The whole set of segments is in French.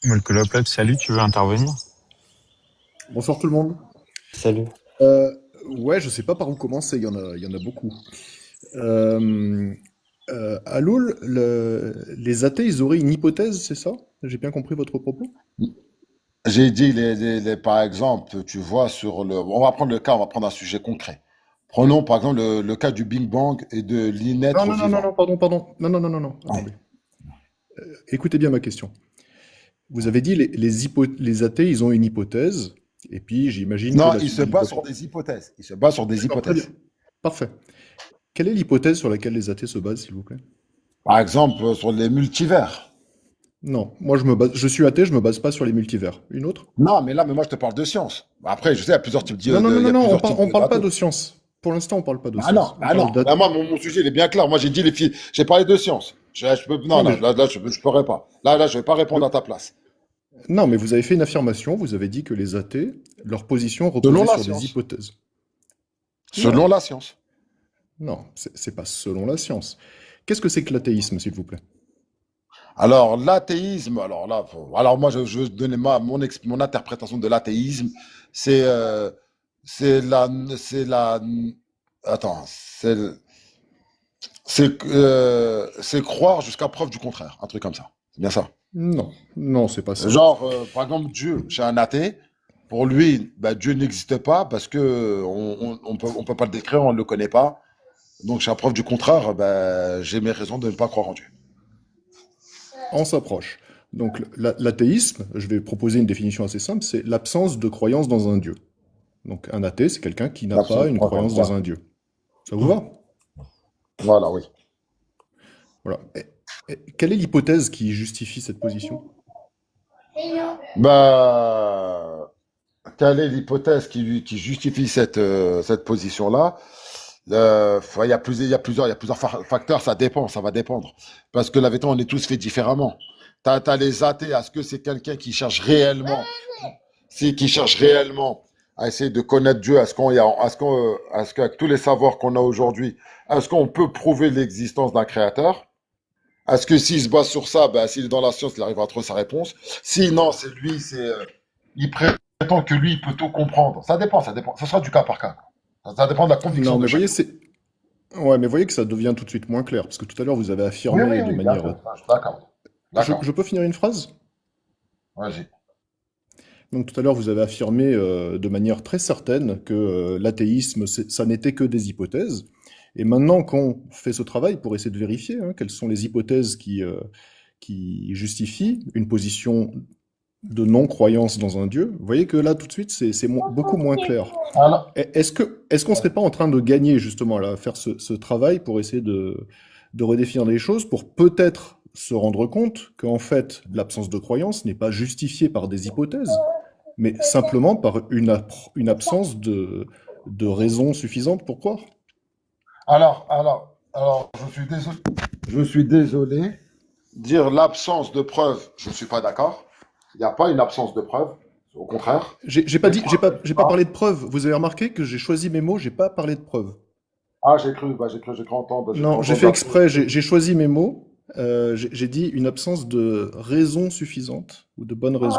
Molcolopop, salut, tu veux intervenir? Bonsoir tout le monde. Salut. Euh, ouais, je sais pas par où commencer, il y en a beaucoup. Euh, à Loul, les athées, ils auraient une hypothèse, c'est ça? J'ai bien compris votre propos? J'ai dit, par exemple, tu vois, on va prendre le cas, on va prendre un sujet concret. Prenons par exemple le cas du Big Bang et de Non, l'inêtre non, non, non, vivant. non, pardon, pardon. Non, non, non, non, non, Ouais. attendez. Écoutez bien ma question. Vous avez dit les athées, ils ont une hypothèse, et puis j'imagine que Non, la il suite se de base sur l'hypothèse. des hypothèses. Il se base sur des D'accord, très bien. hypothèses. Parfait. Quelle est l'hypothèse sur laquelle les athées se basent, s'il vous plaît? Par exemple, sur les multivers. Non, moi je suis athée, je me base pas sur les multivers. Une autre? Non, mais moi je te parle de science. Après, je sais, il y a plusieurs types Non, non, non, il y non, a non, plusieurs types on parle pas d'athées. de science. Pour l'instant, on parle pas de Ah non, science. On ah parle non. d'athée. Bah, moi, mon sujet, il est bien clair. Moi, j'ai dit les filles, j'ai parlé de science. Non, Non, non, mais, je pourrais pas. Là, je vais pas répondre à ta place. non, mais vous avez fait une affirmation, vous avez dit que les athées, leur position Selon reposait la sur des science. hypothèses. Selon Non, la science. non, c'est pas selon la science. Qu'est-ce que c'est que l'athéisme, s'il vous plaît? Alors, l'athéisme, alors là, alors moi, je veux donner mon interprétation de l'athéisme. C'est c'est la, c'est la, attends, c'est croire jusqu'à preuve du contraire, un truc comme ça. C'est bien ça. Non, non, c'est pas ça. Genre, par exemple, Dieu, chez un athée, pour lui, bah, Dieu n'existe pas parce que on peut pas le décrire, on ne le connaît pas. Donc, chez la preuve du contraire, bah, j'ai mes raisons de ne pas croire en Dieu. On s'approche. Donc l'athéisme, je vais proposer une définition assez simple, c'est l'absence de croyance dans un dieu. Donc un athée, c'est quelqu'un qui n'a pas L'absence de une croyance, croyance dans voilà. un dieu. Ça vous va? Voilà, oui. Voilà. Quelle est l'hypothèse qui justifie cette position? Bah, quelle est l'hypothèse qui justifie cette position-là? Il y a plusieurs facteurs, ça va dépendre. Parce que la vérité, on est tous faits différemment. T'as les athées, est-ce que c'est quelqu'un qui cherche réellement, si, qui cherche réellement à essayer de connaître Dieu, est-ce qu'avec tous les savoirs qu'on a aujourd'hui, est-ce qu'on peut prouver l'existence d'un créateur? Est-ce que s'il se base sur ça, ben, s'il est dans la science, il arrivera à trouver sa réponse? Si non, c'est lui, il prétend que lui, il peut tout comprendre. Ça dépend, ça dépend. Ça sera du cas par cas. Ça dépend de la conviction Non, de mais voyez, chacun. c'est ouais, mais voyez que ça devient tout de suite moins clair, parce que tout à l'heure vous avez Oui, oui, affirmé de oui, manière. d'accord. Je suis d'accord. D'accord. Je peux finir une phrase? Vas-y. Donc tout à l'heure vous avez affirmé de manière très certaine que l'athéisme, ça n'était que des hypothèses. Et maintenant qu'on fait ce travail pour essayer de vérifier quelles sont les hypothèses qui justifient une position de non-croyance dans un Dieu, vous voyez que là tout de suite beaucoup moins clair. Alors, Est-ce qu'on serait pas en train de gagner justement là, à faire ce travail pour essayer de redéfinir les choses, pour peut-être se rendre compte qu'en fait l'absence de croyance n'est pas justifiée par des hypothèses, mais simplement par une absence de raison suffisante pour croire? je suis désolé. Je suis désolé. Dire l'absence de preuve, je ne suis pas d'accord. Il n'y a pas une absence de preuve. Au contraire. J'ai pas Les dit, preuves j'ai existent, pas hein. parlé de preuves. Vous avez remarqué que j'ai choisi mes mots, j'ai pas parlé de preuves. Ah, j'ai cru Non, j'ai entendre fait la exprès, preuve. j'ai choisi mes mots. J'ai dit une absence de raison suffisante ou de bonne raison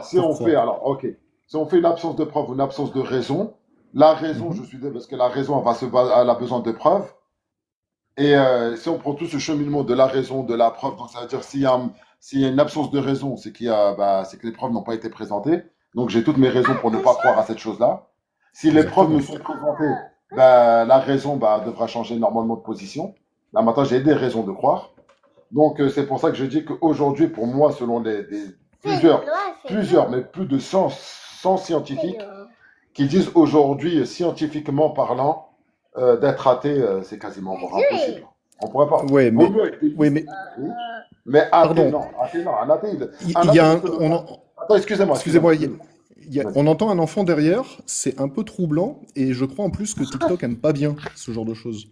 Si pour on fait, croire. ok, si on fait une absence de preuve ou une absence de raison, la raison, je Mhm. suis désolé, parce que la raison, elle a besoin de preuves. Et si on prend tout ce cheminement de la raison, de la preuve, donc ça veut dire s'il y a une absence de raison, c'est que les preuves n'ont pas été présentées. Donc j'ai toutes mes raisons pour ne pas croire à cette chose-là. Si les preuves me Exactement. sont présentées, bah, la raison devra changer normalement de position. Là maintenant, j'ai des raisons de croire. Donc c'est pour ça que je dis qu'aujourd'hui, pour moi, selon plusieurs, mais plus de 100 scientifiques qui disent aujourd'hui, scientifiquement parlant, d'être athée, c'est quasiment impossible. On pourrait pas. Ouais, Vaut mieux être ouais, théiste, mais, oui, mais athée, pardon. non. Athée, non. Un Il y athée, a je un, te donne. on Attends, excusez-moi, excusez-moi, excusez-moi, excusez-moi. Vas-y. on entend un enfant derrière. C'est un peu troublant et je crois en plus que TikTok aime pas bien ce genre de choses.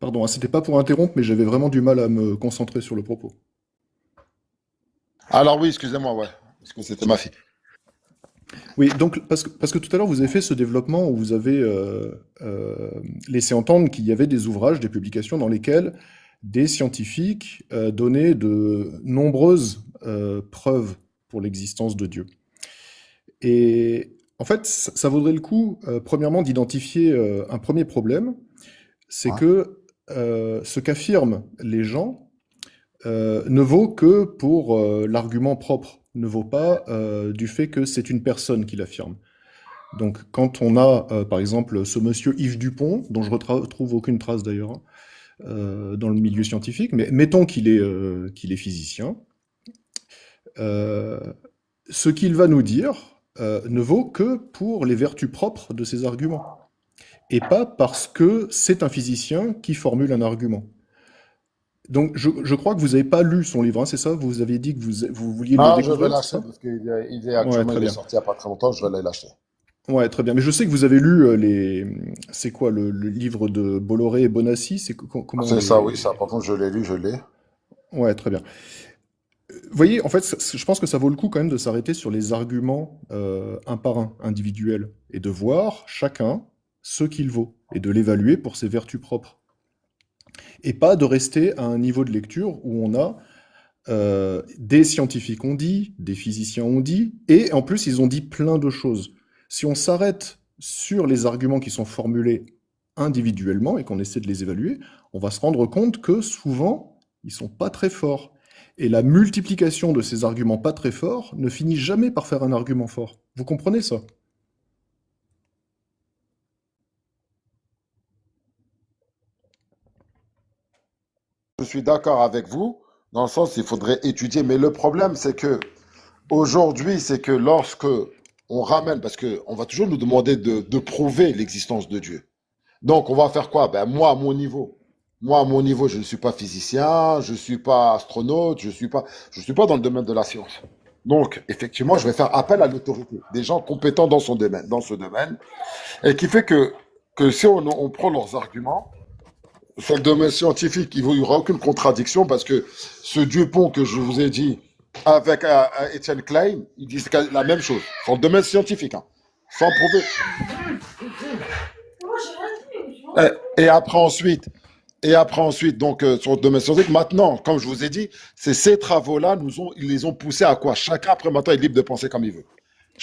Pardon, c'était pas pour interrompre, mais j'avais vraiment du mal à me concentrer sur le propos. Alors oui, excusez-moi, ouais. Parce que c'était ma fille. Oui, donc parce que tout à l'heure vous avez fait ce développement où vous avez laissé entendre qu'il y avait des ouvrages, des publications dans lesquelles des scientifiques donnaient de nombreuses preuves pour l'existence de Dieu. Et en fait, ça vaudrait le coup, premièrement, d'identifier un premier problème, c'est Ouais. que ce qu'affirment les gens ne vaut que pour l'argument propre, ne vaut pas du fait que c'est une personne qui l'affirme. Donc, quand on a, par exemple, ce monsieur Yves Dupont, dont je retrouve aucune trace d'ailleurs dans le milieu scientifique, mais mettons qu'il est physicien, euh, ce qu'il va nous dire ne vaut que pour les vertus propres de ses arguments, et pas parce que c'est un physicien qui formule un argument. Donc, je crois que vous n'avez pas lu son livre, hein, c'est ça? Vous avez dit que vous vouliez le Non, je vais découvrir, c'est l'acheter ça? parce qu'il est Ouais, actuellement, très il est bien. sorti il n'y a pas très longtemps, je vais aller l'acheter. Ouais, très bien. Mais je sais que vous avez lu c'est quoi le livre de Bolloré et Bonassi? Comment on C'est ça, oui, les... ça. Par contre, je l'ai lu, je l'ai. Ouais, très bien. Vous voyez, en fait, je pense que ça vaut le coup quand même de s'arrêter sur les arguments un par un, individuels, et de voir chacun ce qu'il vaut, et de l'évaluer pour ses vertus propres. Et pas de rester à un niveau de lecture où on a des scientifiques ont dit, des physiciens ont dit, et en plus ils ont dit plein de choses. Si on s'arrête sur les arguments qui sont formulés individuellement et qu'on essaie de les évaluer, on va se rendre compte que souvent, ils sont pas très forts. Et la multiplication de ces arguments pas très forts ne finit jamais par faire un argument fort. Vous comprenez ça? Je suis d'accord avec vous, dans le sens il faudrait étudier, mais le problème, c'est que aujourd'hui, c'est que lorsque on ramène, parce que on va toujours nous demander de prouver l'existence de Dieu. Donc, on va faire quoi? Ben, moi, à mon niveau, je ne suis pas physicien, je ne suis pas astronaute, je suis pas dans le domaine de la science. Donc, effectivement, je vais faire appel à l'autorité, des gens compétents dans son domaine, dans ce domaine, et qui fait que si on prend leurs arguments, sur le domaine scientifique, il n'y aura aucune contradiction parce que ce Dupont que je vous ai dit avec Étienne Klein, ils disent la même chose. Sur le domaine scientifique, hein, sans prouver. Et après ensuite, donc sur le domaine scientifique, maintenant, comme je vous ai dit, c'est ces travaux-là, ils les ont poussés à quoi? Chacun après maintenant est libre de penser comme il veut.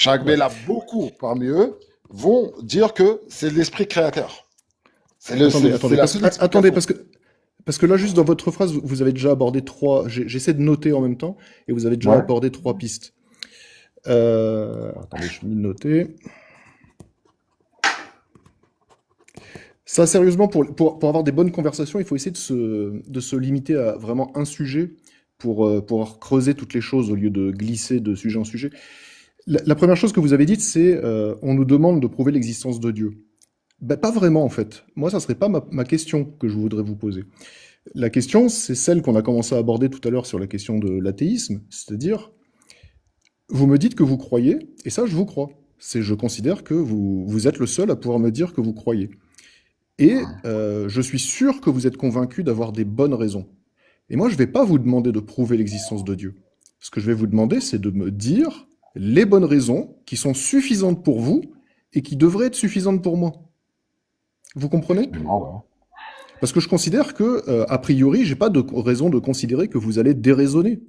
Mais Ouais. là, beaucoup parmi eux vont dire que c'est l'esprit créateur. Attendez, C'est attendez, la parce seule que, attendez, explication. parce que là, juste dans votre phrase, vous avez déjà abordé trois. J'essaie de noter en même temps, et vous avez déjà Ouais. abordé trois pistes. Attendez, je finis de noter. Ça, sérieusement, pour avoir des bonnes conversations, il faut essayer de se limiter à vraiment un sujet pour pouvoir creuser toutes les choses au lieu de glisser de sujet en sujet. La première chose que vous avez dite, c'est on nous demande de prouver l'existence de Dieu. Ben, pas vraiment, en fait. Moi, ça serait pas ma question que je voudrais vous poser. La question, c'est celle qu'on a commencé à aborder tout à l'heure sur la question de l'athéisme, c'est-à-dire, vous me dites que vous croyez, et ça, je vous crois. Je considère que vous êtes le seul à pouvoir me dire que vous croyez. Et je suis sûr que vous êtes convaincu d'avoir des bonnes raisons. Et moi, je ne vais pas vous demander de prouver l'existence de Dieu. Ce que je vais vous demander, c'est de me dire les bonnes raisons qui sont suffisantes pour vous et qui devraient être suffisantes pour moi. Vous comprenez? Effectivement, ouais. Parce que je considère que, a priori, j'ai pas de raison de considérer que vous allez déraisonner.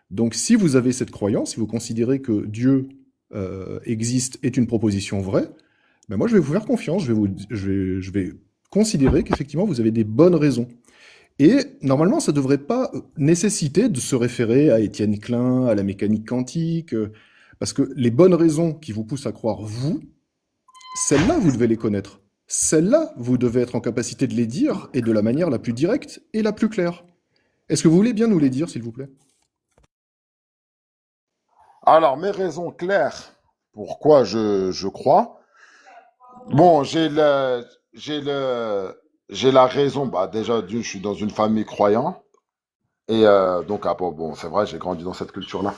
Donc, si vous avez cette croyance, si vous considérez que Dieu existe, est une proposition vraie, ben moi, je vais vous faire confiance. Je vais considérer qu'effectivement, vous avez des bonnes raisons. Et normalement, ça ne devrait pas nécessiter de se référer à Étienne Klein, à la mécanique quantique, parce que les bonnes raisons qui vous poussent à croire vous, celles-là, vous devez les connaître. Celles-là, vous devez être en capacité de les dire et de la manière la plus directe et la plus claire. Est-ce que vous voulez bien nous les dire, s'il vous plaît? Alors, mes raisons claires pourquoi je crois. Bon, j'ai la raison. Bah, déjà, d'une, je suis dans une famille croyante. Et donc, ah, bon, c'est vrai, j'ai grandi dans cette culture-là.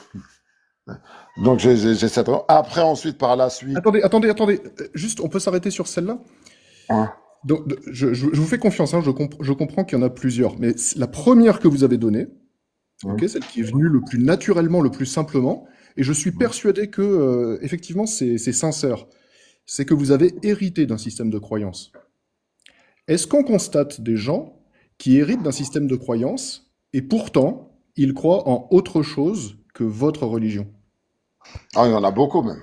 Donc, j'ai cette raison. Après, ensuite, par la suite, Attendez. Juste, on peut s'arrêter sur celle-là? hein, Donc, je vous fais confiance, hein, je comprends qu'il y en a plusieurs. Mais la première que vous avez donnée, ok, celle qui est venue le plus naturellement, le plus simplement, et je suis persuadé que, effectivement, c'est sincère. C'est que vous avez hérité d'un système de croyance. Est-ce qu'on constate des gens qui héritent d'un système de croyance et pourtant ils croient en autre chose que votre religion? Ah, il y en a beaucoup même.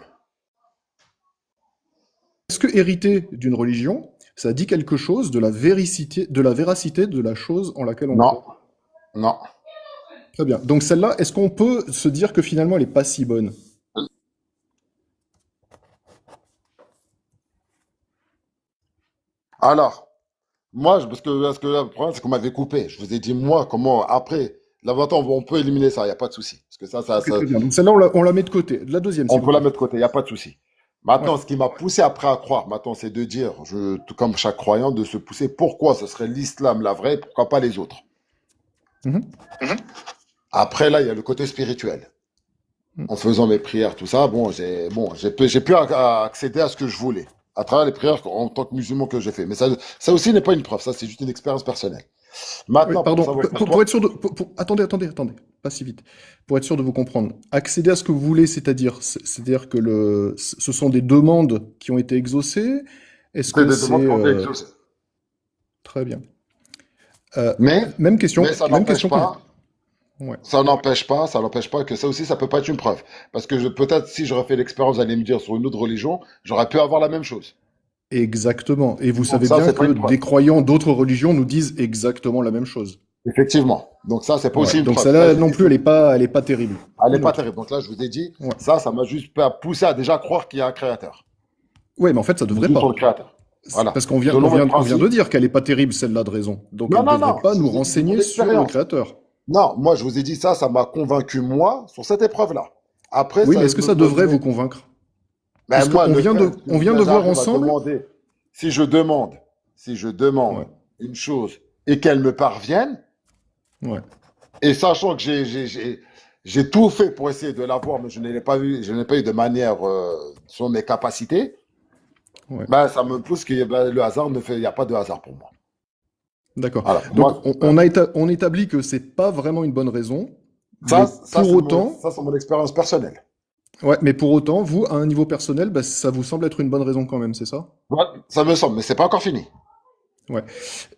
Est-ce que hériter d'une religion, ça dit quelque chose de la véracité de la chose en laquelle on Non, croit? non. Très bien. Donc celle-là, est-ce qu'on peut se dire que finalement elle n'est pas si bonne? Alors, moi, parce que là, le problème, c'est qu'on m'avait coupé. Je vous ai dit, moi, comment, après, là, maintenant, on peut éliminer ça, il n'y a pas de souci. Parce que Ok, très bien. Donc celle-là, on la met de côté. La deuxième, on s'il vous peut la plaît. mettre de côté, il n'y a pas de souci. Ouais. Maintenant, ce qui m'a poussé après à croire, maintenant, c'est de dire, tout comme chaque croyant, de se pousser pourquoi ce serait l'islam la vraie, pourquoi pas les autres. Mhm. Après, là, il y a le côté spirituel. Mhm. En faisant mes prières, tout ça, j'ai pu accéder à ce que je voulais à travers les prières en tant que musulman que j'ai fait. Mais ça aussi n'est pas une preuve, ça c'est juste une expérience personnelle. Oui, Maintenant, pour pardon, savoir pour être sûr de... attendez, pas si vite. Pour être sûr de vous comprendre, accéder à ce que vous voulez, c'est-à-dire que ce sont des demandes qui ont été exaucées? Est-ce c'est que des c'est... demandes qu'on exaucées. Très bien. Euh, Mais, même question, mais ça même n'empêche question que... pas, Ouais. ça n'empêche pas que ça aussi, ça peut pas être une preuve. Parce que peut-être si j'aurais fait l'expérience, vous allez me dire sur une autre religion, j'aurais pu avoir la même chose. Exactement. Et vous Donc savez ça, bien c'est pas que une preuve. des croyants d'autres religions nous disent exactement la même chose. Effectivement. Donc ça, c'est pas Ouais. aussi une Donc preuve. Là, celle-là je non dis, plus, elle est pas terrible. elle n'est Une pas autre. terrible. Donc là, je vous ai dit, Ouais. ça m'a juste poussé à déjà croire qu'il y a un créateur. Ouais, mais en fait, ça Mais devrait juste sur le pas. créateur. Voilà. Parce qu'on vient, Selon mes on vient de principes. dire qu'elle est pas terrible, celle-là de raison. Donc Non, elle non, devrait non. pas Je nous vous ai dit de mon renseigner sur le expérience. créateur. Non, moi, je vous ai dit ça, ça m'a convaincu, moi, sur cette épreuve-là. Après, Oui, ça mais est-ce que me ça pose devrait vous mes... convaincre? Ben, moi, le fait On que vient de voir j'arrive à ensemble. demander, si je demande, si je demande Ouais, une chose et qu'elle me parvienne, ouais, et sachant que j'ai tout fait pour essayer de l'avoir, mais je ne l'ai pas vu, je n'ai pas eu de manière sur mes capacités, ouais. ben, ça me pousse que ben, le hasard ne fait, il n'y a pas de hasard pour moi. D'accord. Voilà, pour Donc moi, ben, on établit que c'est pas vraiment une bonne raison, mais ça, pour autant, ça, c'est mon expérience personnelle. ouais, mais pour autant, vous, à un niveau personnel, bah, ça vous semble être une bonne raison quand même, c'est ça? Ouais, ça me semble, mais c'est pas encore fini. Ouais.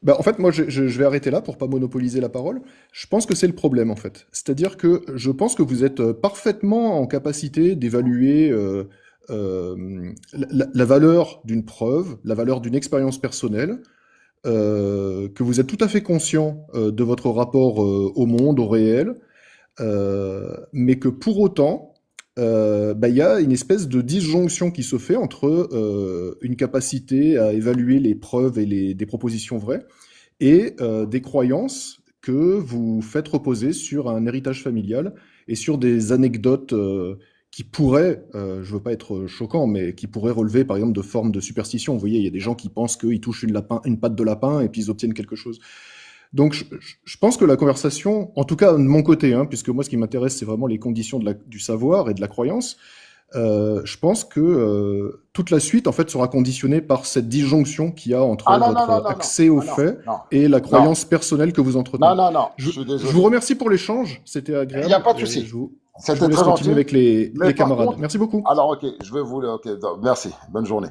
Bah, en fait, moi, je vais arrêter là pour pas monopoliser la parole. Je pense que c'est le problème, en fait. C'est-à-dire que je pense que vous êtes parfaitement en capacité d'évaluer la valeur d'une preuve, la valeur d'une expérience personnelle, que vous êtes tout à fait conscient de votre rapport au monde, au réel, mais que pour autant, bah, il y a une espèce de disjonction qui se fait entre une capacité à évaluer les preuves et des propositions vraies et des croyances que vous faites reposer sur un héritage familial et sur des anecdotes qui pourraient, je veux pas être choquant, mais qui pourraient relever par exemple de formes de superstition. Vous voyez, il y a des gens qui pensent qu'ils touchent une patte de lapin et puis ils obtiennent quelque chose. Donc, je pense que la conversation, en tout cas de mon côté, hein, puisque moi, ce qui m'intéresse, c'est vraiment les conditions du savoir et de la croyance, je pense que toute la suite, en fait, sera conditionnée par cette disjonction qu'il y a entre Ah non, non, non, votre non, non. accès aux Ah non, faits non, et la non, croyance personnelle que vous non, entretenez. non, non, je Je, suis je vous désolé. remercie pour l'échange, c'était Il n'y a agréable. pas de souci. Je vous C'était laisse très continuer gentil. avec Mais les par camarades. contre, Merci beaucoup. alors, ok, je vais vous. Ok, merci. Bonne journée.